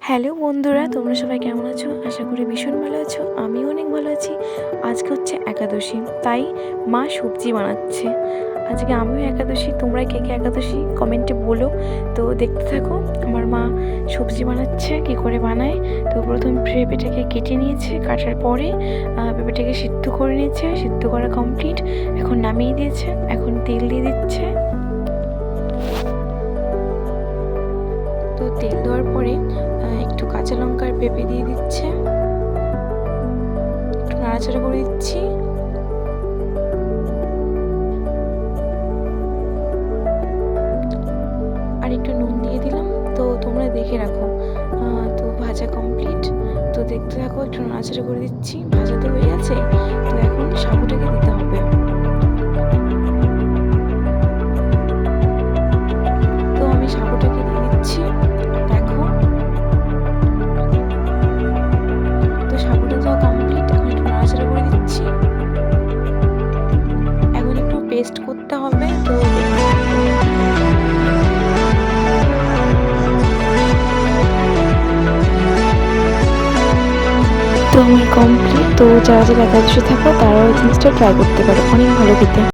Hello বন্ধুরা, তোমরা সবাই কেমন আছো? আশা করি ভীষণ ভালো আছো। আমিও অনেক ভালো আছি। আজকে হচ্ছে একাদশী, তাই মা সবজি বানাচ্ছে। আজকে আমিও একাদশী। তোমরা কে কে একাদশী কমেন্টে বলো। তো দেখতে থাকো আমার মা সবজি বানাচ্ছে, কী করে বানায়। তো প্রথম পেঁপেটাকে কেটে নিয়েছে, কাটার পরে পেঁপেটাকে সিদ্ধ করে নিয়েছে, সিদ্ধ করা কমপ্লিট। এখন নামিয়ে দিয়েছে, এখন তেল দিয়ে দিচ্ছে। তো তেল দেওয়ার পরে একটু কাঁচা লঙ্কার পেঁপে দিয়ে দিচ্ছে, একটু নাড়াচাড়া করে দিচ্ছি। আর একটু নুন দিয়ে দিলাম। তো তোমরা দেখে রাখো। তো ভাজা কমপ্লিট। তো দেখতে থাকো, একটু নাড়াচাড়া করে দিচ্ছি। ভাজা তো হয়ে গেছে। তো এখন সাবুটাকে দিতে হবে। তো আমি সাবুটাকে দিয়ে দিচ্ছি, দেখো। তো সাবুটা দেওয়া কমপ্লিট। এখন একটু নাড়াচাড়া করে দিচ্ছি। এখন একটু পেস্ট করতে হবে। তো আমার কমপ্লিট। তো যারা যারা একাদশী থাকো তারাও এই জিনিসটা ট্রাই করতে পারো, অনেক ভালো খেতে।